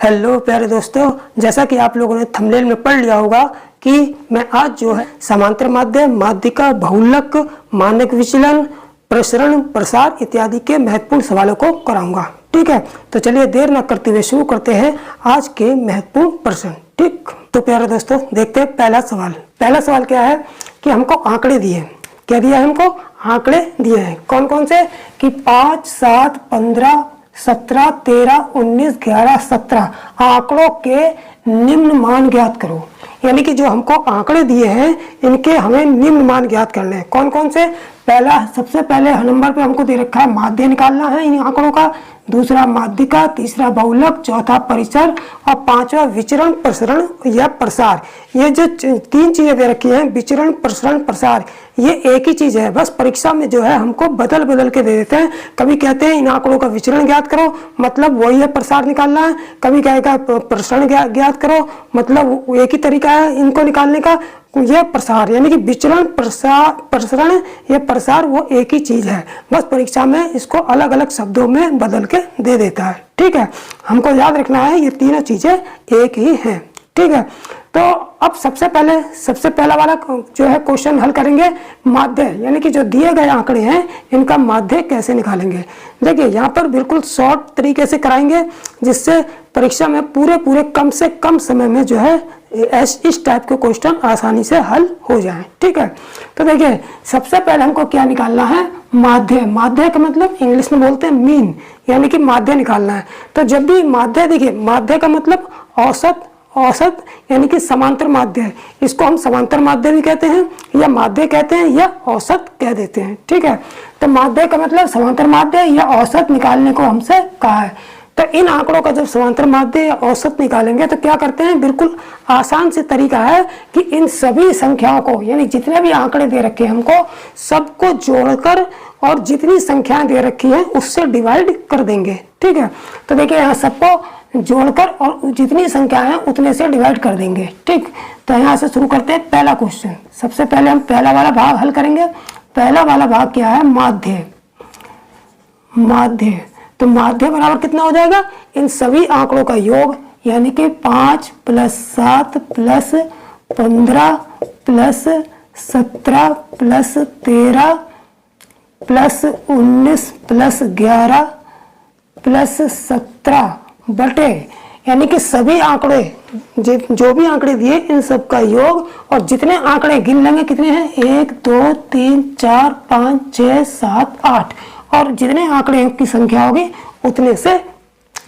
Hello प्यारे दोस्तों, जैसा कि आप लोगों ने थंबनेल में पढ़ लिया होगा कि मैं आज जो है समांतर माध्य, माध्यिका, बहुलक, मानक विचलन, प्रसरण, प्रसार इत्यादि के महत्वपूर्ण सवालों को कराऊंगा। ठीक है, तो चलिए देर न करते हुए शुरू करते हैं आज के महत्वपूर्ण प्रश्न। ठीक, तो प्यारे दोस्तों देखते हैं पहला सवाल। पहला सवाल क्या है कि हमको आंकड़े दिए। क्या दिया है हमको? आंकड़े दिए हैं। कौन कौन से? कि 5, 7, 15, 17, 13, 19, 11, 17 आंकड़ों के निम्न मान ज्ञात करो। यानी कि जो हमको आंकड़े दिए हैं इनके हमें निम्न मान ज्ञात करने हैं। कौन कौन से? पहला, सबसे पहले नंबर पे हमको दे रखा है माध्य निकालना है इन आंकड़ों का, दूसरा माध्यिका, तीसरा बहुलक, चौथा परिसर और पांचवा विचरण, प्रसरण या प्रसार। ये जो तीन चीजें दे रखी हैं, विचरण, प्रसरण, प्रसार, ये एक ही चीज है। बस परीक्षा में जो है हमको बदल बदल के दे देते हैं। कभी कहते हैं इन आंकड़ों का विचरण ज्ञात करो, मतलब वही है प्रसार निकालना है। कभी कहेगा प्रसरण ज्ञात करो, मतलब एक ही तरीका है इनको निकालने का, ये प्रसार। यानी कि विचरण, प्रसरण या प्रसार वो एक ही चीज है। बस परीक्षा में इसको अलग अलग शब्दों में बदल के दे देता है। ठीक है, हमको याद रखना है ये तीनों चीजें एक ही हैं। ठीक है, तो अब सबसे पहला वाला जो है क्वेश्चन हल करेंगे माध्य, यानी कि जो दिए गए आंकड़े हैं इनका माध्य कैसे निकालेंगे। देखिए यहाँ पर बिल्कुल शॉर्ट तरीके से कराएंगे जिससे परीक्षा में पूरे कम से कम समय में जो है इस टाइप के क्वेश्चन आसानी से हल हो जाएं। ठीक है, तो देखिए सबसे पहले हमको क्या निकालना है? माध्य। माध्य का मतलब इंग्लिश में बोलते हैं मीन, यानी कि माध्य निकालना है। तो जब भी माध्य, देखिए माध्य का मतलब औसत यानी कि समांतर माध्य है। इसको हम समांतर माध्य भी कहते हैं या माध्य कहते हैं या औसत कह देते हैं। ठीक है, तो माध्य का मतलब समांतर माध्य या औसत निकालने को हमसे कहा है। तो इन आंकड़ों का जब समांतर माध्य या औसत निकालेंगे तो क्या करते हैं, बिल्कुल आसान से तरीका है कि इन सभी संख्याओं को, यानी जितने भी आंकड़े दे रखे हैं हमको, सबको जोड़कर और जितनी संख्याएं दे रखी हैं उससे डिवाइड कर देंगे। ठीक है, तो देखिए यहाँ सबको जोड़कर और जितनी संख्या है उतने से डिवाइड कर देंगे। ठीक, तो यहाँ से शुरू करते हैं पहला क्वेश्चन। सबसे पहले हम पहला वाला भाग हल करेंगे। पहला वाला भाग क्या है? माध्य। माध्य, तो माध्य बराबर कितना हो जाएगा? इन सभी आंकड़ों का योग, यानी कि 5 + 7 + 15 + 17 + 13 + 19 + 11 + 17 बटे, यानी कि सभी आंकड़े जो भी आंकड़े दिए इन सब का योग, और जितने आंकड़े गिन लेंगे कितने हैं? 1, 2, 3, 4, 5, 6, 7, 8, और जितने आंकड़े की संख्या होगी उतने से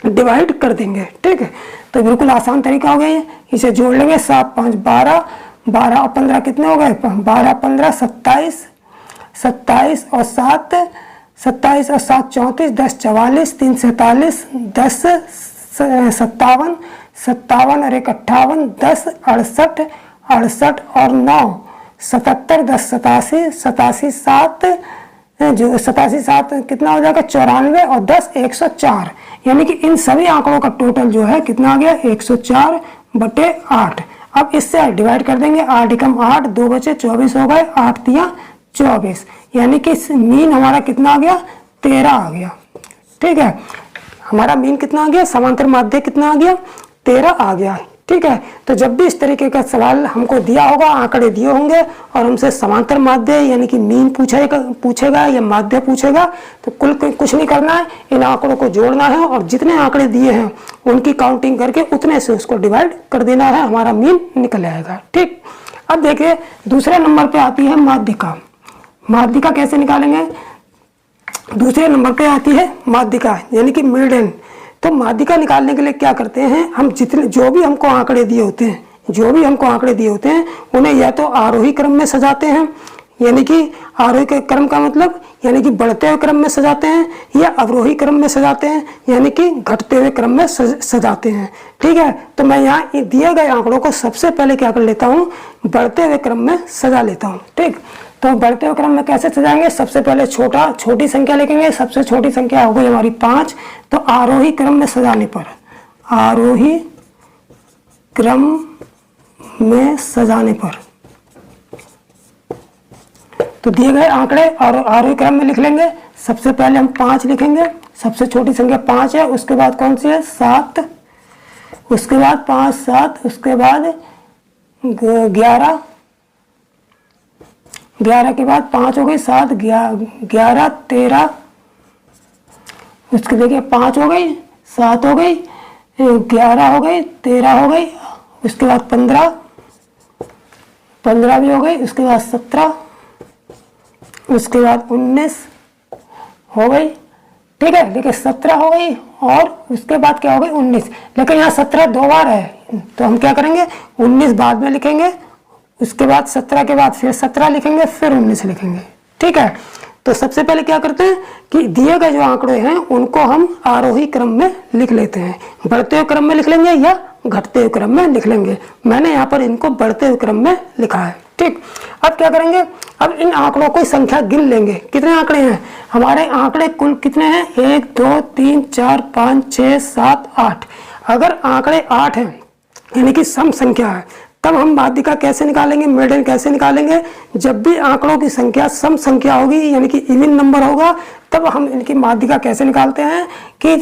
डिवाइड कर देंगे। ठीक है, तो बिल्कुल आसान तरीका हो गया ये। इसे जोड़ लेंगे, 7, 5, 12, 12 और 15 कितने हो गए? 12, 15, 27, 27 और 7, 27 और 7 34, 10 44, 3 47, 10 57, 57 और 1 58, 10 68, 68 और 9 77, 10 87, 87 7 जो 87 7 कितना हो जाएगा? 94 और 10 104, यानी कि इन सभी आंकड़ों का टोटल जो है कितना आ गया? 104 बटे 8। अब इससे डिवाइड कर देंगे, 8 एकम 8, 2 बचे 24 हो गए, 8 तिया 24, यानी कि मीन हमारा कितना आ गया? 13 आ गया। ठीक है, हमारा मीन कितना आ गया? समांतर माध्य कितना आ गया? 13 आ गया। ठीक है, तो जब भी इस तरीके का सवाल हमको दिया होगा, आंकड़े दिए होंगे और हमसे समांतर माध्य यानी कि मीन पूछेगा या माध्य पूछेगा, तो कुछ नहीं करना है, इन आंकड़ों को जोड़ना है और जितने आंकड़े दिए हैं उनकी काउंटिंग करके उतने से उसको डिवाइड कर देना है, हमारा मीन निकल आएगा। ठीक, अब देखिए दूसरे नंबर पे आती है माध्यिका। माध्यिका कैसे निकालेंगे? दूसरे नंबर पे आती है माध्यिका, यानी कि मिडल। तो माध्यिका निकालने के लिए क्या करते हैं हम? जो भी हमको आंकड़े दिए होते हैं उन्हें या तो आरोही क्रम में सजाते हैं, यानी कि आरोही के क्रम का मतलब यानी कि बढ़ते हुए क्रम में सजाते हैं, या अवरोही क्रम में सजाते हैं यानी कि घटते हुए क्रम में सजाते हैं। ठीक है, तो मैं यहाँ दिए गए आंकड़ों को सबसे पहले क्या कर लेता हूँ? बढ़ते हुए क्रम में सजा लेता हूँ। ठीक, तो बढ़ते हुए क्रम में कैसे सजाएंगे? सबसे पहले छोटी संख्या लिखेंगे। सबसे छोटी संख्या हो गई हमारी 5, तो आरोही क्रम में सजाने पर, आरोही क्रम में सजाने पर तो दिए गए आंकड़े और आरोही क्रम में लिख लेंगे। सबसे पहले हम 5 लिखेंगे, सबसे छोटी संख्या 5 है, उसके बाद कौन सी है? 7, उसके बाद 5 7, उसके बाद 11, 11 के बाद 5 हो गई, 7 11 13, उसके देखिए 5 हो गई, 7 हो गई, 11 हो गई, 13 हो गई, उसके बाद 15 भी हो गई, उसके बाद 17, उसके बाद 19 हो गई। ठीक है, देखिए 17 हो गई और उसके बाद क्या हो गई 19, लेकिन यहाँ 17 दो बार है तो हम क्या करेंगे 19 बाद में लिखेंगे, उसके बाद 17 के बाद फिर 17 लिखेंगे, फिर 19 लिखेंगे। ठीक है, तो सबसे पहले क्या करते हैं कि दिए गए जो आंकड़े हैं उनको हम आरोही क्रम में लिख लेते हैं। बढ़ते हुए क्रम में लिख लेंगे या घटते हुए क्रम में लिख लेंगे। मैंने यहाँ पर इनको बढ़ते हुए क्रम में लिखा है। ठीक, अब क्या करेंगे, अब इन आंकड़ों को संख्या गिन लेंगे। कितने आंकड़े हैं हमारे, आंकड़े कुल कितने हैं 1 2 3 4 5 6 7 8। अगर आंकड़े 8 हैं यानी कि सम संख्या है, तब हम माध्यिका कैसे निकालेंगे, मेडियन कैसे निकालेंगे। जब भी आंकड़ों की संख्या सम संख्या होगी यानी कि इवन नंबर होगा, तब हम इनकी माध्यिका कैसे निकालते हैं कि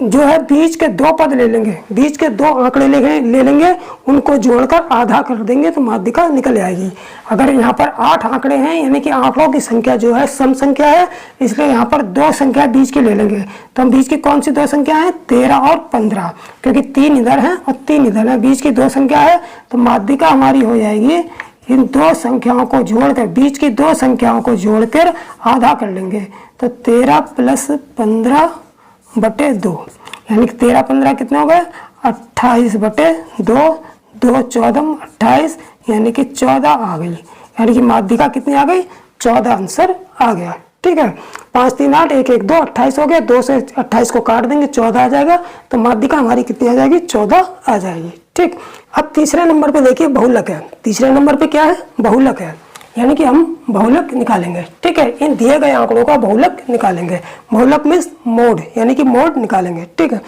जो है बीच के 2 पद ले लेंगे, बीच के 2 आंकड़े ले लेंगे, उनको जोड़कर आधा कर देंगे तो माध्यिका निकल आएगी। अगर यहाँ पर 8 आंकड़े हैं यानी कि आंकड़ों की संख्या जो है सम संख्या है, इसलिए यहाँ पर 2 संख्या बीच की ले लेंगे। तो हम बीच की कौन सी 2 संख्या है 13 और 15, क्योंकि 3 इधर है और 3 इधर है, बीच की 2 संख्या है तो माध्यिका हमारी हो जाएगी इन 2 संख्याओं को जोड़कर, बीच की 2 संख्याओं को जोड़कर आधा कर लेंगे। तो 13 + 15/2 यानी कि 13 15 कितने हो गए 28/2, 2 14 28 यानी कि 14 आ गई, यानी कि माध्यिका कितनी आ गई 14 आंसर आ गया। ठीक है, 5 3 8 1 1 2 28 हो गया, 2 से 28 को काट देंगे 14 आ जाएगा, तो माध्यिका हमारी कितनी आ जाएगी 14 आ जाएगी। ठीक, अब तीसरे नंबर पे देखिए बहुलक है। तीसरे नंबर पे क्या है बहुलक है, यानी कि हम बहुलक निकालेंगे। ठीक है, इन दिए गए आंकड़ों का बहुलक निकालेंगे। बहुलक मीन्स मोड, यानी कि मोड निकालेंगे। ठीक है,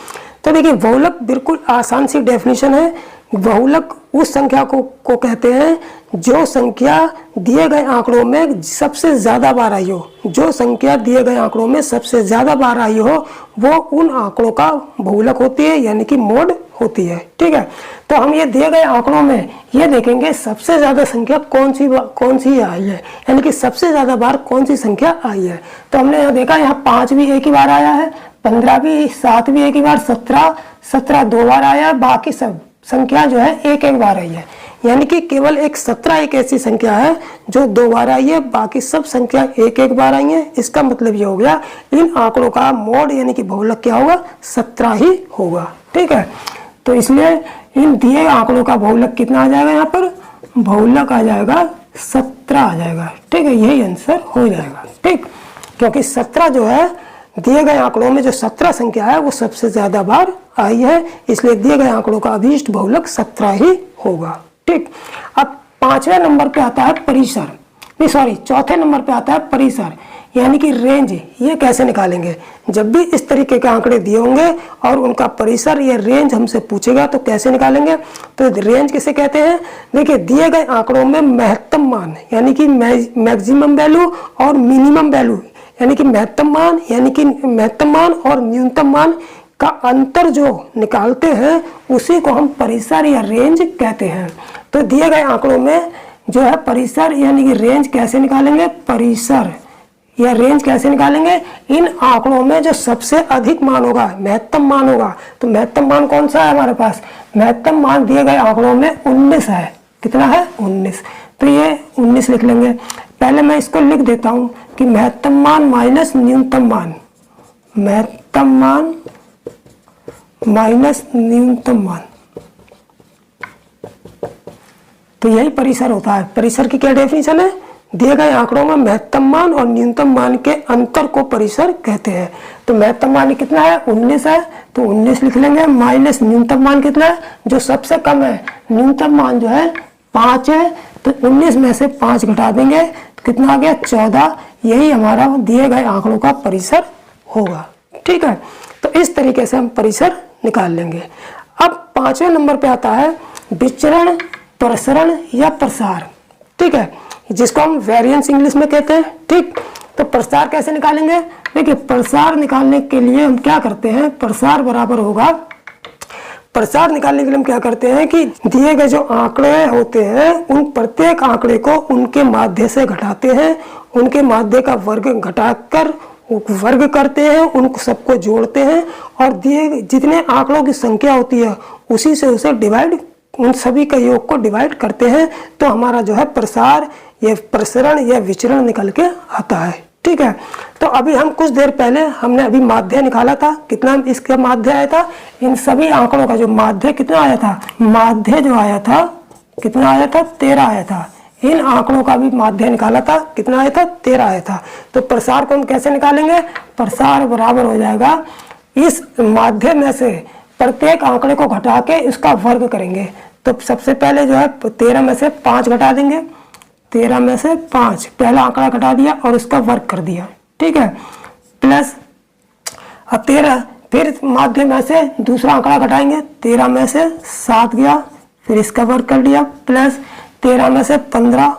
तो देखिए बहुलक बिल्कुल आसान सी डेफिनेशन है। बहुलक उस संख्या को कहते हैं जो संख्या दिए गए आंकड़ों में सबसे ज्यादा बार आई हो। जो संख्या दिए गए आंकड़ों में सबसे ज्यादा बार आई हो वो उन आंकड़ों का बहुलक होती है, यानी कि मोड होती है। ठीक है, तो हम ये दिए गए आंकड़ों में ये देखेंगे सबसे ज्यादा संख्या कौन सी आई है, यानी कि सबसे ज्यादा बार कौन सी संख्या आई है। तो हमने यहाँ देखा यहाँ 5 भी एक ही बार आया है, 15 भी, 7 भी एक ही बार, 17 2 बार आया, बाकी सब संख्या जो है एक बार आई है। यानी कि केवल 17 एक ऐसी संख्या है जो 2 बार आई है, बाकी सब संख्या एक बार आई है। इसका मतलब ये हो गया इन आंकड़ों का मोड यानी कि बहुलक क्या होगा 17 ही होगा। ठीक है, तो इसलिए इन दिए आंकड़ों का बहुलक कितना आ जाएगा, यहाँ पर बहुलक आ जाएगा 17 आ जाएगा। ठीक है, यही आंसर हो जाएगा। ठीक, क्योंकि 17 जो है दिए गए आंकड़ों में जो 17 संख्या है वो सबसे ज्यादा बार आई है, इसलिए दिए गए आंकड़ों का अभीष्ट बहुलक 17 ही होगा। ठीक, अब 5वें नंबर पे आता है परिसर, नहीं सॉरी 4थे नंबर पे आता है परिसर यानी कि रेंज। ये कैसे निकालेंगे, जब भी इस तरीके के आंकड़े दिए होंगे और उनका परिसर या रेंज हमसे पूछेगा तो कैसे निकालेंगे। तो रेंज किसे कहते हैं, देखिए दिए गए आंकड़ों में महत्तम मान यानी कि मैक्सिमम वैल्यू और मिनिमम वैल्यू यानी कि महत्तम मान और न्यूनतम मान का अंतर जो निकालते हैं उसी को हम परिसर या रेंज कहते हैं। तो दिए गए आंकड़ों में जो है परिसर यानी कि रेंज कैसे निकालेंगे, परिसर या रेंज कैसे निकालेंगे, इन आंकड़ों में जो सबसे अधिक मान होगा महत्तम मान होगा। तो महत्तम मान कौन सा है हमारे पास, महत्तम मान दिए गए आंकड़ों में 19 है। कितना है 19, तो ये 19 लिख लेंगे। पहले मैं इसको लिख देता हूं कि महत्तम मान माइनस न्यूनतम मान, महत्तम मान माइनस न्यूनतम मान, तो यही परिसर होता है। परिसर की क्या डेफिनेशन है, दिए गए आंकड़ों में महत्तम मान और न्यूनतम मान के अंतर को परिसर कहते हैं। तो महत्तम मान कितना है 19 है, तो 19 लिख लेंगे, माइनस न्यूनतम मान कितना है जो सबसे कम है, न्यूनतम मान जो है 5 है, तो 19 में से 5 घटा देंगे तो कितना आ गया 14। यही हमारा दिए गए आंकड़ों का परिसर होगा। ठीक है, तो इस तरीके से हम परिसर निकाल लेंगे। अब 5वें नंबर पे आता है विचरण, प्रसरण या प्रसार। ठीक है, जिसको हम वेरिएंस इंग्लिश में कहते हैं। ठीक, तो प्रसार कैसे निकालेंगे, देखिए प्रसार निकालने के लिए हम क्या करते हैं, प्रसार बराबर होगा प्रसार निकालने के लिए हम क्या करते हैं कि दिए गए जो आंकड़े होते हैं उन प्रत्येक आंकड़े को उनके माध्य से घटाते हैं, उनके माध्य का वर्ग घटाकर वर्ग करते हैं, उन सबको जोड़ते हैं और दिए जितने आंकड़ों की संख्या होती है उसी से उसे डिवाइड, उन सभी का योग को डिवाइड करते हैं तो हमारा जो है प्रसार या प्रसरण या विचरण निकल के आता है। ठीक है, तो अभी हम कुछ देर पहले हमने अभी माध्य निकाला था, कितना इसका माध्य आया था, इन सभी आंकड़ों का जो माध्य कितना आया था, माध्य जो आया था कितना आया था, 13 आया था। इन आंकड़ों का भी माध्य निकाला था, कितना आया था, 13 आया था। तो प्रसार को हम कैसे निकालेंगे, प्रसार बराबर हो जाएगा इस माध्य में से प्रत्येक आंकड़े को घटा के इसका वर्ग करेंगे। तो सबसे पहले जो है 13 में से 5 घटा देंगे, 13 में से 5 पहला आंकड़ा घटा दिया और उसका वर्ग कर दिया। ठीक है, प्लस अब 13 फिर माध्य में से दूसरा आंकड़ा घटाएंगे, 13 में से 7 गया, फिर इसका वर्ग कर लिया, प्लस 13 में से 15,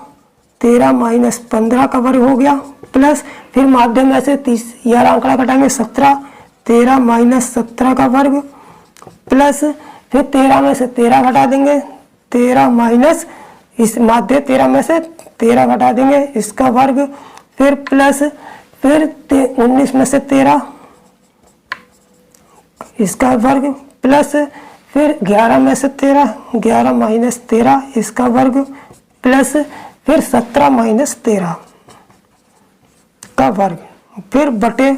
13 माइनस 15 का वर्ग हो गया, प्लस फिर माध्य में से 11 आंकड़ा घटाएंगे 17, 13 माइनस 17 का वर्ग, प्लस फिर 13 में से 13 घटा देंगे, 13 माइनस इस माध्य 13 में से 13 घटा देंगे इसका वर्ग, फिर प्लस फिर 19 में से 13 इसका वर्ग, प्लस फिर 11 में से 13, 11 माइनस 13 इसका वर्ग, प्लस फिर 17 माइनस 13 का वर्ग, फिर बटे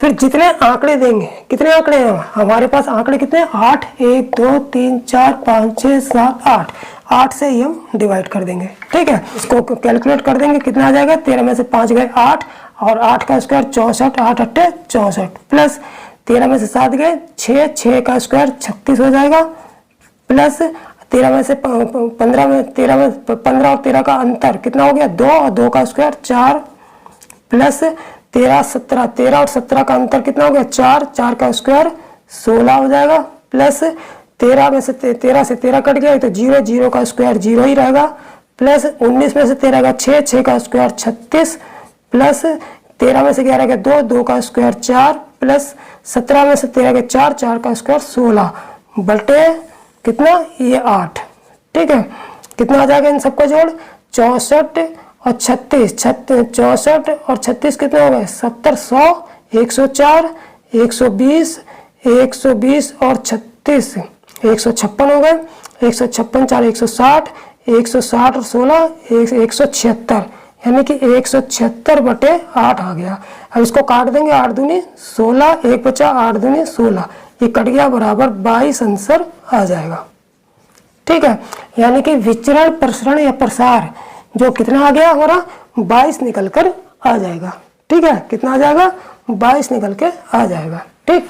फिर जितने आंकड़े देंगे, कितने आंकड़े हैं हमारे पास, आंकड़े कितने, 8, 1 2 3 4 5 6 7 8, 8 से ही हम डिवाइड कर देंगे। ठीक है, इसको कैलकुलेट कर देंगे, कितना आ जाएगा, 13 में से 5 गए 8 और 8 का स्क्वायर 64, 8 अट्ठे 64, प्लस 13 में से 7 गए 6, 6 का स्क्वायर 36 हो जाएगा, प्लस 13 में से 15 में 13 में 15 और 13 का अंतर कितना हो गया, 2 और 2 का स्क्वायर 4, प्लस 13 17, 13 और 17 का अंतर कितना हो गया, 4, 4 का स्क्वायर 16 हो जाएगा, प्लस 13 में से 13 से 13 कट गया तो 0, 0 का स्क्वायर 0 ही रहेगा, प्लस 19 में से 13 का 6, 6 का स्क्वायर 36, प्लस 13 में से 11 का 2, 2 का स्क्वायर 4, प्लस 17 में से 13 का 4, 4 का स्क्वायर 16 बटे कितना, ये 8। ठीक है, कितना आ जाएगा इन सबका जोड़, 64 और 36, 64 और 36 कितने हो गए, 70, 100, 104, 120, 120 और 36 156 हो गए, 156 4 160, 160 और 16 176, यानी कि 176 बटे 8 आ गया। अब इसको काट देंगे, 8 दूनी 16, 1 बचा 8 दूनी 16, ये कट गया बराबर 22 आंसर आ जाएगा। ठीक है, यानी कि विचरण प्रसरण या प्रसार जो कितना आ गया हमारा, 22 निकल कर आ जाएगा। ठीक है, कितना आ जाएगा, 22 निकल के आ जाएगा। ठीक,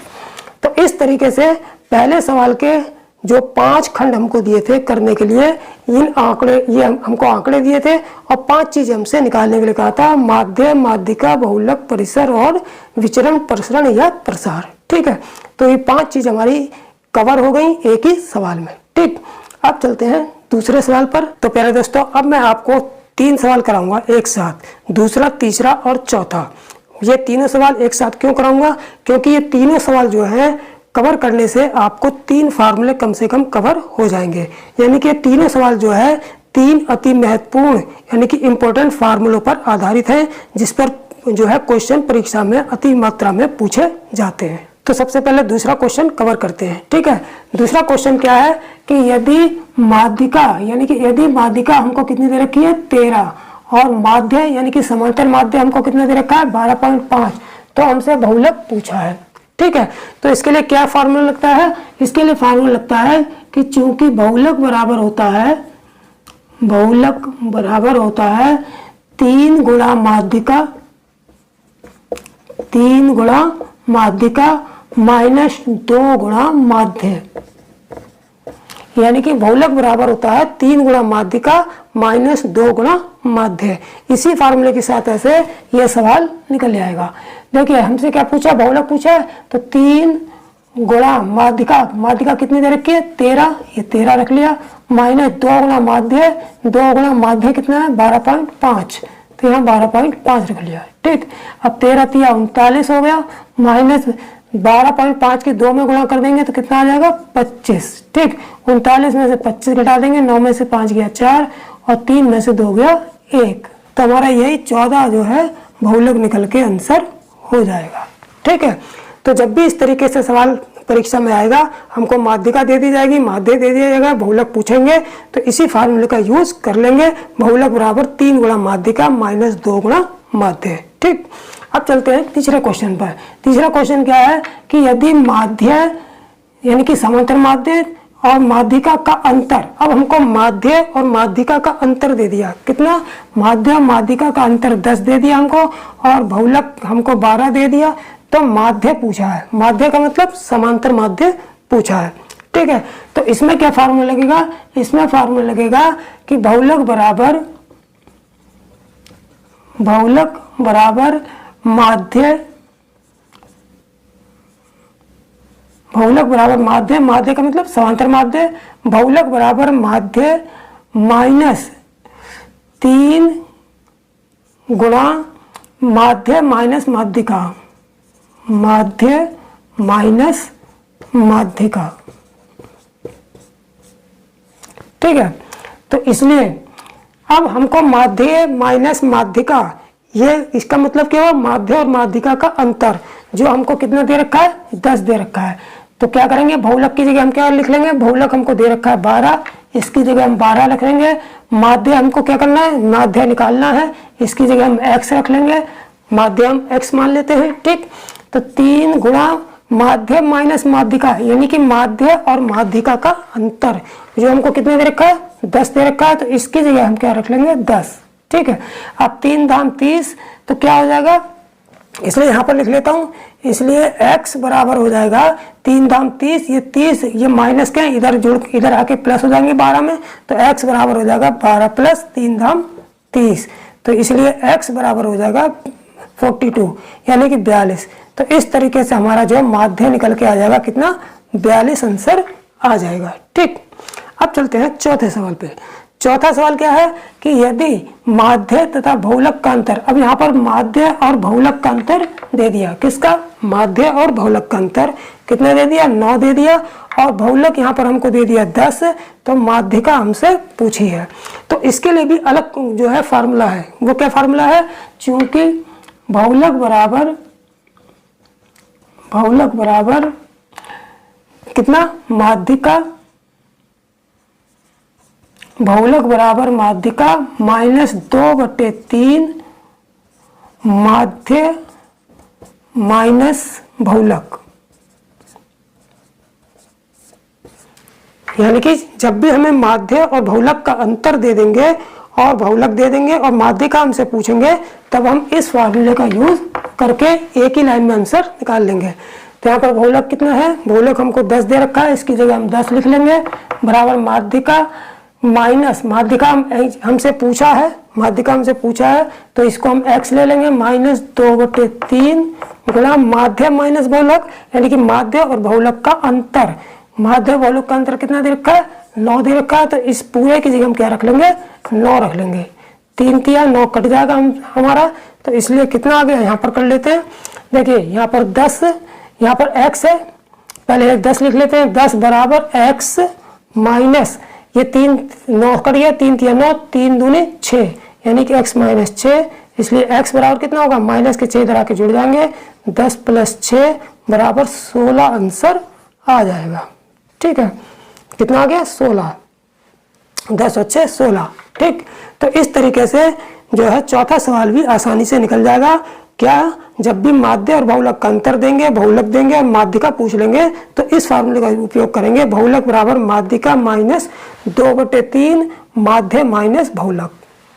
तो इस तरीके से पहले सवाल के जो 5 खंड हमको दिए थे करने के लिए, इन आंकड़े ये हमको आंकड़े दिए थे और 5 चीजें हमसे निकालने के लिए कहा था, माध्य, माध्यिका, बहुलक, परिसर और विचरण प्रसरण या प्रसार। ठीक है, तो ये 5 चीज हमारी कवर हो गई एक ही सवाल में। ठीक, अब चलते हैं दूसरे सवाल पर। तो प्यारे दोस्तों, अब मैं आपको 3 सवाल कराऊंगा एक साथ, दूसरा, तीसरा और चौथा। ये तीनों सवाल एक साथ क्यों कराऊंगा, क्योंकि ये तीनों सवाल जो है कवर करने से आपको 3 फार्मूले कम से कम कवर हो जाएंगे। यानी कि तीनों सवाल जो है 3 अति महत्वपूर्ण यानी कि इम्पोर्टेंट फार्मूलों पर आधारित है, जिस पर जो है क्वेश्चन परीक्षा में अति मात्रा में पूछे जाते हैं। तो सबसे पहले दूसरा क्वेश्चन कवर करते हैं। ठीक है, दूसरा क्वेश्चन क्या है कि यदि माध्यिका यानी कि यदि माध्यिका हमको कितनी दे रखी है, 13, और माध्य यानी कि समांतर माध्य हमको कितना दे रखा है, 12.5, तो हमसे बहुलक पूछा है। ठीक है, तो इसके लिए क्या फार्मूला लगता है, इसके लिए फार्मूला लगता है कि चूंकि बहुलक बराबर होता है 3 गुणा माध्यिका, 3 गुणा माध्यिका माइनस 2 गुणा माध्य, यानी कि बहुलक बराबर होता है 3 गुणा माध्यिका माइनस 2 गुणा माध्य। इसी फार्मूले के साथ ऐसे यह सवाल निकल जाएगा। देखिए हमसे क्या पूछा, बहुलक पूछा है, तो 3 गुणा माध्यिका, माध्यिका कितनी दे रखी है, 13, ये 13 रख लिया, माइनस 2 गुणा माध्य, 2 गुणा माध्य कितना है, 12.5, तो यहाँ 12.5 रख लिया। ठीक, अब 13 3 39 हो गया, माइनस 12.5 की 2 में गुणा कर देंगे तो कितना आ जाएगा 25। ठीक, 39 में से 25 घटा देंगे, 9 में से 5 गया 4 और 3 में से 2 गया 1। तो हमारा यही 14 जो है बहुलक निकल के आंसर हो जाएगा। ठीक है, तो जब भी इस तरीके से सवाल परीक्षा में आएगा, हमको माध्यिका दे दी जाएगी, माध्य दे दिया जाएगा, बहुलक पूछेंगे तो इसी फार्मूले का यूज कर लेंगे। बहुलक बराबर 3 गुणा माध्यिका माइनस 2 गुणा माध्य। ठीक, अब चलते हैं तीसरे क्वेश्चन पर। तीसरा क्वेश्चन क्या है कि यदि माध्य यानी कि समांतर माध्य और माध्यिका का अंतर, अब हमको माध्य और माध्यिका का अंतर दे दिया, कितना, माध्य और माध्यिका का अंतर 10 दे दिया हमको और बहुलक हमको 12 दे दिया, तो माध्य पूछा है। माध्य का मतलब समांतर माध्य पूछा है। ठीक है, तो इसमें क्या फार्मूला लगेगा, इसमें फार्मूला लगेगा कि बहुलक बराबर माध्य, बहुलक बराबर माध्य, माध्य का मतलब समांतर माध्य, बहुलक बराबर माध्य माइनस 3 गुणा माध्य माइनस माध्यिका, माध्य माइनस माध्यिका। ठीक है, तो इसलिए अब हमको माध्य माइनस माध्यिका, ये इसका मतलब क्या हुआ, माध्य और माध्यिका का अंतर जो हमको कितना दे रखा है, 10 दे रखा है। तो क्या करेंगे, बहुलक की जगह हम क्या लिख लेंगे, बहुलक हमको दे रखा है 12, इसकी जगह हम 12 रख लेंगे। माध्य हमको क्या करना है, माध्य निकालना है, इसकी जगह हम x रख लेंगे, माध्य हम x मान लेते हैं। ठीक, तो 3 गुणा माध्य माइनस माध्यिका यानी कि माध्य और माध्यिका का अंतर जो हमको कितने दे रखा है, 10 दे रखा है, तो इसकी जगह हम क्या रख लेंगे, 10। ठीक है, अब 3 दाम 30, तो क्या हो जाएगा, इसलिए यहाँ पर लिख लेता हूँ, इसलिए x बराबर हो जाएगा 3 दाम 30, ये 30 ये माइनस के इधर जुड़ इधर आके प्लस हो जाएंगे 12 में, तो x बराबर हो जाएगा 12 प्लस 3 दाम 30, तो इसलिए x बराबर हो जाएगा 42 यानी कि 42। तो इस तरीके से हमारा जो माध्य निकल के आ जाएगा कितना, 42 आंसर आ जाएगा। ठीक, अब चलते हैं चौथे सवाल पे। चौथा सवाल क्या है कि यदि माध्य तथा बहुलक का अंतर, अब यहाँ पर माध्य और बहुलक का अंतर दे दिया, किसका, माध्य और बहुलक का अंतर कितना दे दिया, 9 दे दिया, और बहुलक यहाँ पर हमको दे दिया 10, तो माध्यिका हमसे पूछी है। तो इसके लिए भी अलग जो है फार्मूला है, वो क्या फार्मूला है, चूंकि बहुलक बराबर कितना, माध्यिका, बहुलक बराबर माध्यिका माइनस 2/3 माध्य माइनस बहुलक, यानी कि जब भी हमें माध्य और बहुलक का अंतर दे देंगे और बहुलक दे देंगे और माध्यिका हमसे पूछेंगे, तब हम इस फार्मूले का यूज करके एक ही लाइन में आंसर निकाल लेंगे। तो यहाँ पर बहुलक कितना है, बहुलक हमको 10 दे रखा है, इसकी जगह हम 10 लिख लेंगे, बराबर माध्यिका माइनस माध्यिका हमसे पूछा है, माध्यिका हमसे पूछा है तो इसको हम x ले लेंगे, माइनस 2/3 गुणा माध्य माइनस बहुलक यानी कि माध्य और बहुलक का अंतर, माध्य बहुलक का अंतर कितना दे रखा है, 9 दे रखा है, तो इस पूरे की जगह हम क्या रख लेंगे, 9 रख लेंगे। 3 तिया 9 कट जाएगा हमारा, तो इसलिए कितना आ गया, यहाँ पर कर लेते हैं। देखिए यहाँ पर 10, यहाँ पर x है, पहले 10 लिख लेते हैं, 10 बराबर x माइनस ये 3 9 कट गया, 3 तिया 9, 3 दूनी 6 यानी कि x माइनस 6, इसलिए x बराबर कितना होगा, माइनस के 6 इधर आके जुड़ जाएंगे, 10 प्लस 6 बराबर 16 आंसर आ जाएगा। ठीक है, कितना आ गया, 16, 10 और 6 16। ठीक, तो इस तरीके से जो है चौथा सवाल भी आसानी से निकल जाएगा। क्या, जब भी माध्य और बहुलक का अंतर देंगे, बहुलक देंगे और माध्यिका पूछ लेंगे, तो इस फार्मूले का उपयोग करेंगे, बहुलक बराबर माध्यिका माइनस 2/3 माध्य माइनस बहुलक।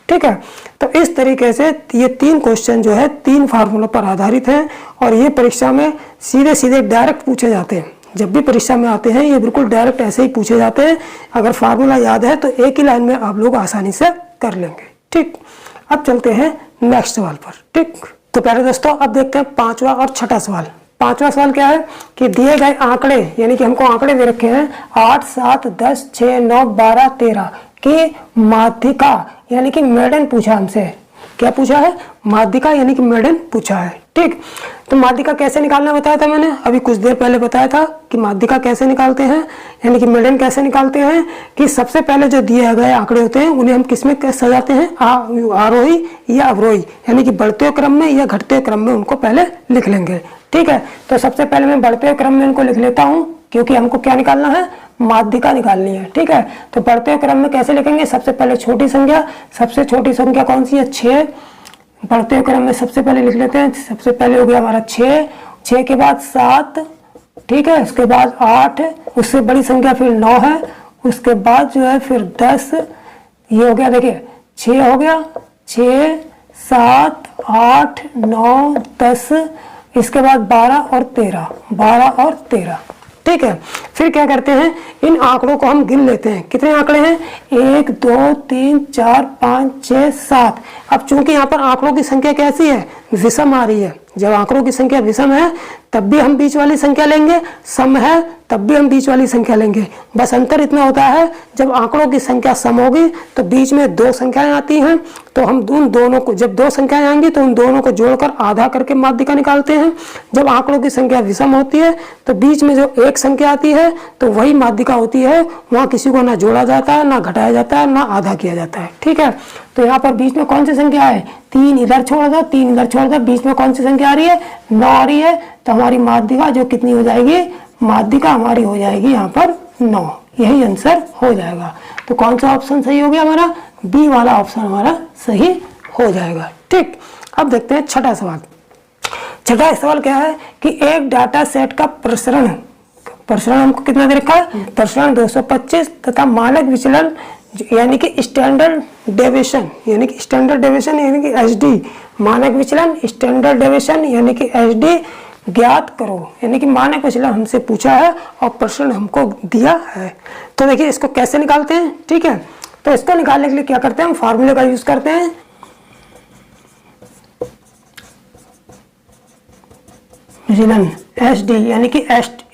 ठीक है, तो इस तरीके से ये 3 क्वेश्चन जो है 3 फार्मूलों पर आधारित हैं और ये परीक्षा में सीधे सीधे डायरेक्ट पूछे जाते हैं। जब भी परीक्षा में आते हैं ये बिल्कुल डायरेक्ट ऐसे ही पूछे जाते हैं, अगर फार्मूला याद है तो एक ही लाइन में आप लोग आसानी से कर लेंगे। ठीक, अब चलते हैं नेक्स्ट सवाल पर। ठीक, तो प्यारे दोस्तों अब देखते हैं 5वां और 6ठा सवाल। 5वां सवाल क्या है कि दिए गए आंकड़े यानी कि हमको आंकड़े दे रखे हैं 8, 7, 10, 6, 9, 12, 13 की माध्यिका यानी कि मेडन पूछा हमसे। क्या पूछा है, माध्यिका यानी कि मेडन पूछा है। ठीक। तो माध्यिका कैसे निकालना बताया था मैंने अभी कुछ देर पहले बताया था कि माध्यिका कैसे निकालते हैं, यानी कि मेडन कैसे निकालते हैं कि सबसे पहले जो दिए गए आंकड़े होते हैं उन्हें हम किसमें सजाते हैं, आरोही या अवरोही, यानी कि बढ़ते हुए क्रम में या घटते हुए क्रम में उनको पहले लिख लेंगे। ठीक है, तो सबसे पहले मैं बढ़ते हुए क्रम में उनको लिख लेता हूँ क्योंकि हमको क्या निकालना है, माध्यिका निकालनी है। ठीक है, तो बढ़ते हुए क्रम में कैसे लिखेंगे, सबसे पहले छोटी संख्या, सबसे छोटी संख्या कौन सी है, 6। बढ़ते हुए क्रम में सबसे पहले लिख लेते हैं, सबसे पहले हो गया हमारा 6, 6 के बाद 7, ठीक है, उसके बाद 8, उससे बड़ी संख्या फिर 9 है, उसके बाद जो है फिर 10, ये हो गया, देखिए 6 हो गया, 6, 7, 8, 9, 10, इसके बाद 12 और 13, 12 और 13। ठीक है, फिर क्या करते हैं, इन आंकड़ों को हम गिन लेते हैं। कितने आंकड़े हैं, 1 2 3 4 5 6 7। अब चूंकि यहाँ पर आंकड़ों की संख्या कैसी है, विषम आ रही है। जब आंकड़ों की संख्या विषम है तब भी हम बीच वाली संख्या लेंगे, सम है तब भी हम बीच वाली संख्या लेंगे। बस अंतर इतना होता है, जब आंकड़ों की संख्या सम होगी तो बीच में 2 संख्याएं आती हैं, तो हम उन दोनों को, जब 2 संख्याएं आएंगी तो उन दोनों को जोड़कर आधा करके माध्यिका निकालते हैं। जब आंकड़ों की संख्या विषम होती है तो बीच में जो एक संख्या आती है तो वही माध्यिका होती है, वहाँ किसी को ना जोड़ा जाता है, ना घटाया जाता है, ना आधा किया जाता है। ठीक है, तो यहाँ पर बीच में कौन सी संख्या है, 3 इधर छोड़ दो, 3 इधर छोड़ दो, बीच में कौन सी संख्या आ रही है, 9 आ रही है। तो हमारी माध्यिका जो कितनी हो जाएगी, माध्यिका हमारी हो जाएगी यहाँ पर 9। यही आंसर हो जाएगा। तो कौन सा ऑप्शन सही हो गया हमारा, बी वाला ऑप्शन हमारा सही हो जाएगा। ठीक, अब देखते हैं छठा सवाल। छठा सवाल क्या है कि एक डाटा सेट का प्रसरण हमको कितना दे रखा है, प्रसरण 225 तथा मानक विचलन यानी कि स्टैंडर्ड डेविएशन यानी कि एसडी, मानक विचलन स्टैंडर्ड डेविएशन यानी कि एसडी ज्ञात करो, यानी कि मानक विचलन हमसे पूछा है और प्रश्न हमको दिया है। तो देखिए इसको कैसे निकालते हैं। ठीक है, तो इसको निकालने के लिए क्या करते हैं, हम फार्मूले का यूज करते हैं। विचलन एसडी यानी कि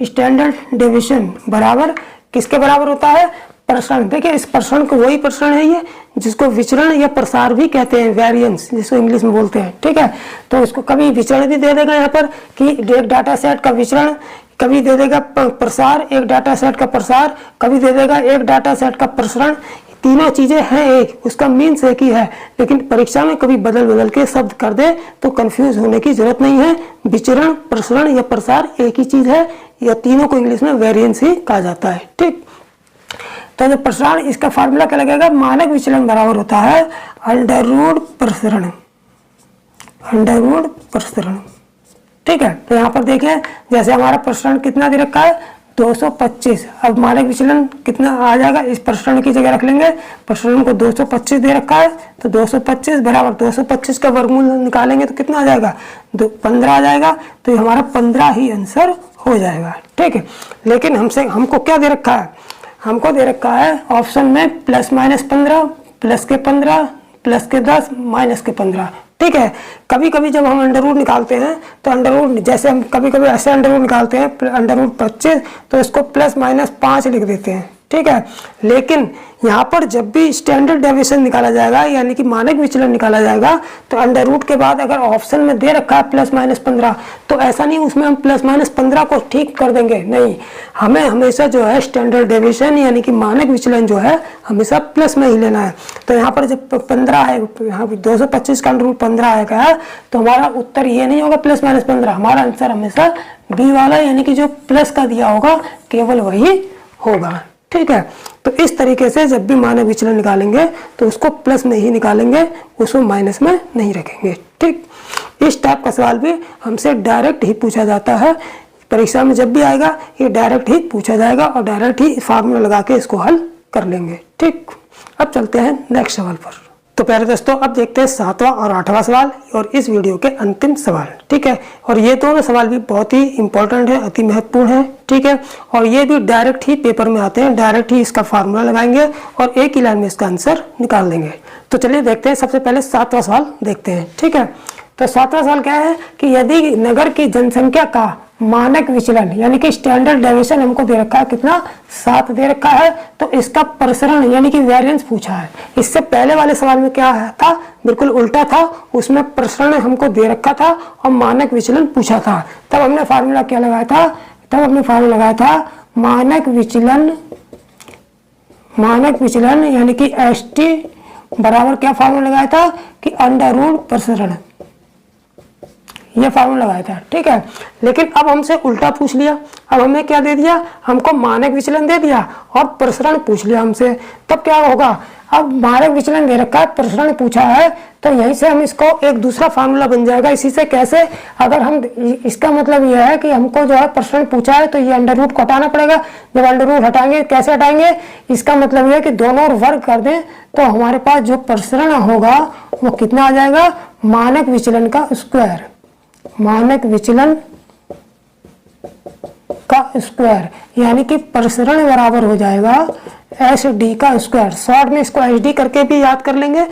स्टैंडर्ड डेविएशन बराबर किसके बराबर होता है, प्रसरण। देखिए इस प्रसरण को, वही प्रसरण है ये जिसको विचरण या प्रसार भी कहते हैं, वेरिएंस जिसको इंग्लिश में बोलते हैं। ठीक है, तो इसको कभी विचरण भी दे देगा यहाँ पर कि एक डाटा सेट का विचरण, कभी दे देगा प्रसार, एक डाटा सेट का प्रसार, कभी दे देगा एक डाटा सेट का प्रसरण। तीनों चीजें हैं एक, उसका मीन्स एक ही है, लेकिन परीक्षा में कभी बदल के शब्द कर दे तो कंफ्यूज होने की जरूरत नहीं है। विचरण, प्रसरण या प्रसार एक ही चीज है, या तीनों को इंग्लिश में वेरिएंस ही कहा जाता है। ठीक, तो जो प्रसरण, इसका फार्मूला क्या लगेगा, मानक विचलन बराबर होता है अंडर रूट प्रसरण, अंडर रूट प्रसरण। ठीक है, तो यहाँ पर देखिए जैसे हमारा प्रसरण कितना दे रखा है 225, अब मानक विचलन कितना आ जाएगा, इस प्रसरण की जगह रख लेंगे, प्रसरण को 225 दे रखा है, तो 225 बराबर 225 का वर्गमूल निकालेंगे तो कितना आ जाएगा, 15 आ जाएगा। तो ये हमारा 15 ही आंसर हो जाएगा। ठीक है, लेकिन हमको क्या दे रखा है, हमको दे रखा है ऑप्शन में प्लस माइनस 15, प्लस के 15, प्लस के 10, माइनस के 15। ठीक है, कभी कभी जब हम अंडर रूट निकालते हैं तो अंडर रूट, जैसे हम कभी कभी ऐसे अंडर रूट निकालते हैं अंडर रूट 25, तो इसको प्लस माइनस 5 लिख देते हैं। ठीक है, लेकिन यहाँ पर जब भी स्टैंडर्ड डेविएशन निकाला जाएगा यानी कि मानक विचलन निकाला जाएगा तो अंडर रूट के बाद अगर ऑप्शन में दे रखा है प्लस माइनस 15, तो ऐसा नहीं उसमें हम प्लस माइनस 15 को ठीक कर देंगे, नहीं, हमें हमेशा जो है स्टैंडर्ड डेविएशन यानी कि मानक विचलन जो है हमेशा प्लस में ही लेना है। तो यहाँ पर जब 15 है, यहाँ 225 का अंडर रूट 15 आएगा, तो हमारा उत्तर ये नहीं होगा प्लस माइनस 15, हमारा आंसर हमेशा बी वाला यानी कि जो प्लस का दिया होगा केवल वही होगा। ठीक है, तो इस तरीके से जब भी मानक विचलन निकालेंगे तो उसको प्लस में ही निकालेंगे, उसको माइनस में नहीं रखेंगे। ठीक, इस टाइप का सवाल भी हमसे डायरेक्ट ही पूछा जाता है, परीक्षा में जब भी आएगा ये डायरेक्ट ही पूछा जाएगा और डायरेक्ट ही फार्मूला लगा के इसको हल कर लेंगे। ठीक, अब चलते हैं नेक्स्ट सवाल पर। तो प्यारे दोस्तों अब देखते हैं 7वां और 8वां सवाल और इस वीडियो के अंतिम सवाल। ठीक है, और ये दोनों सवाल भी बहुत ही इंपॉर्टेंट है, अति महत्वपूर्ण है। ठीक है, और ये भी डायरेक्ट ही पेपर में आते हैं, डायरेक्ट ही इसका फार्मूला लगाएंगे और एक ही लाइन में इसका आंसर निकाल देंगे। तो चलिए देखते हैं, सबसे पहले 7वां सवाल देखते हैं। ठीक है, तो 7वां सवाल क्या है कि यदि नगर की जनसंख्या का मानक विचलन यानी कि स्टैंडर्ड डेविएशन हमको दे रखा है कितना, 7 दे रखा है। तो इसका प्रसरण यानी कि वेरिएंस पूछा है। इससे पहले वाले सवाल में क्या था, बिल्कुल उल्टा था, उसमें प्रसरण हमको दे रखा था और मानक विचलन पूछा था। तब हमने फार्मूला क्या लगाया था, मानक विचलन यानी कि ST बराबर क्या फार्मूला लगाया था कि अंडर रूट प्रसरण, ये फार्मूला लगाया था। ठीक है, लेकिन अब हमसे उल्टा पूछ लिया। अब हमें क्या दे दिया, हमको मानक विचलन दे दिया और प्रसरण पूछ लिया हमसे। तब क्या होगा, अब मानक विचलन दे रखा है, प्रसरण पूछा है, तो यहीं से हम इसको एक दूसरा फार्मूला बन जाएगा। इसी से कैसे, अगर हम, इसका मतलब यह है कि हमको जो है प्रसरण पूछा है तो ये अंडर रूट को हटाना पड़ेगा। जब अंडर रूट हटाएंगे, कैसे हटाएंगे, इसका मतलब यह है कि दोनों और वर्ग कर दें तो हमारे पास जो प्रसरण होगा वो कितना आ जाएगा, मानक विचलन का स्क्वायर, मानक विचलन का स्क्वायर, यानी कि प्रसरण बराबर हो जाएगा SD का स्क्वायर। शॉर्ट में इसको SD करके भी याद कर लेंगे।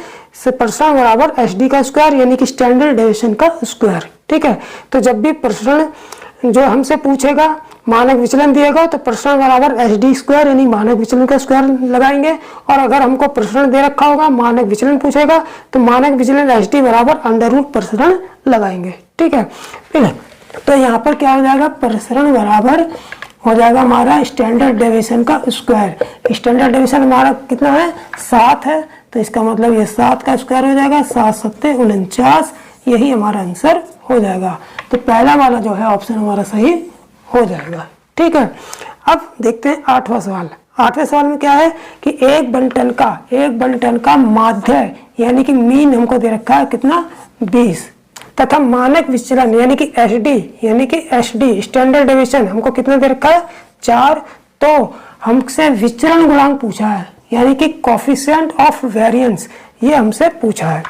प्रसरण बराबर SD का स्क्वायर यानी कि स्टैंडर्ड डेविएशन का स्क्वायर। ठीक है, तो जब भी प्रसरण जो हमसे पूछेगा, मानक विचलन दिएगा तो प्रसरण बराबर SD स्क्वायर यानी मानक विचलन का स्क्वायर लगाएंगे। और अगर हमको प्रसरण दे रखा होगा, मानक विचलन पूछेगा तो मानक विचलन SD बराबर अंडर रूट प्रसरण लगाएंगे। ठीक है, तो यहाँ पर क्या हो जाएगा, प्रसरण बराबर हो जाएगा हमारा स्टैंडर्ड डेविएशन का स्क्वायर। स्टैंडर्ड डेविएशन हमारा कितना है, 7 है, तो इसका मतलब ये 7 का स्क्वायर हो जाएगा, 7 7 49, यही हमारा आंसर हो जाएगा। तो पहला वाला जो है ऑप्शन हमारा सही हो जाएगा। ठीक है, अब देखते हैं 8वां सवाल। 8वें सवाल में क्या है कि एक बंटन का माध्य यानी कि मीन हमको दे रखा है कितना, 20, तथा मानक विचलन यानी कि SD स्टैंडर्ड डेविएशन हमको कितना दे रखा है, 4। तो हमसे विचरण गुणांक पूछा है यानी कि कोफिशिएंट ऑफ वेरिएंस, ये हमसे पूछा है।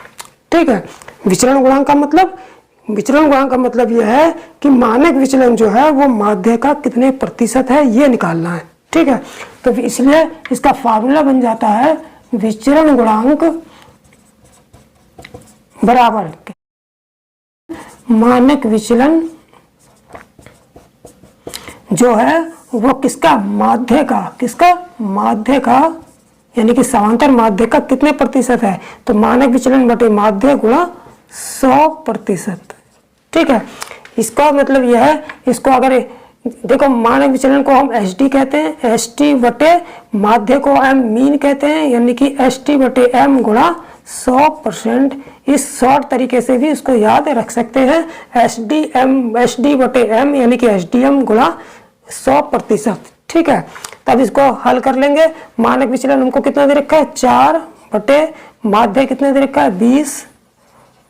ठीक है, विचरण गुणांक का मतलब यह है कि मानक विचलन जो है वो माध्य का कितने प्रतिशत है ये निकालना है। ठीक है, तो इसलिए इसका फार्मूला बन जाता है विचरण गुणांक बराबर मानक विचलन जो है वो किसका, माध्य का यानी कि समांतर माध्य का कितने प्रतिशत है, तो मानक विचलन बटे माध्य गुणा 100%। ठीक है, इसका मतलब यह है, इसको अगर देखो मानक विचलन को हम SD कहते हैं, ST बटे माध्य को M मीन कहते हैं, यानी कि ST बटे M गुणा 100%। इस शॉर्ट तरीके से भी इसको याद रख सकते हैं, SD बटे M यानी कि SDM गुणा 100%। ठीक है, तब इसको हल कर लेंगे। मानक विचलन हमको कितना दे रखा है, 4 बटे माध्य कितना दे रखा है, 20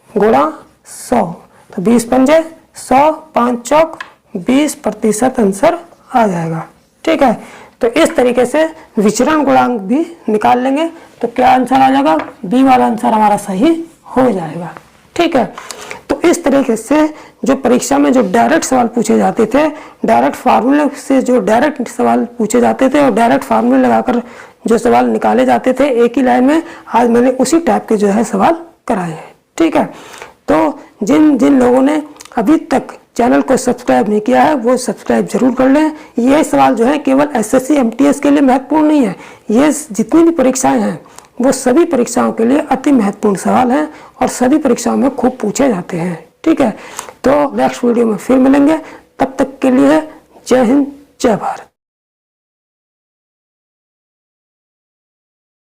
गुणा 100, तो 20 पंजे 100, 5 चौक 20% आंसर आ जाएगा। ठीक है, तो इस तरीके से विचरण गुणांक भी निकाल लेंगे तो क्या आंसर आ जाएगा, बी वाला आंसर हमारा सही हो जाएगा। ठीक है, तो इस तरीके से जो परीक्षा में जो डायरेक्ट सवाल पूछे जाते थे, डायरेक्ट फार्मूले से जो डायरेक्ट सवाल पूछे जाते थे और डायरेक्ट फार्मूले लगाकर जो सवाल निकाले जाते थे एक ही लाइन में, आज मैंने उसी टाइप के जो है सवाल कराए हैं। ठीक है, तो जिन लोगों ने अभी तक चैनल को सब्सक्राइब नहीं किया है वो सब्सक्राइब जरूर कर लें। ये सवाल जो है केवल SSC MTS के लिए महत्वपूर्ण नहीं है, ये जितनी भी परीक्षाएं हैं वो सभी परीक्षाओं के लिए अति महत्वपूर्ण सवाल हैं और सभी परीक्षाओं में खूब पूछे जाते हैं। ठीक है, तो नेक्स्ट वीडियो में फिर मिलेंगे, तब तक के लिए जय हिंद जय भारत।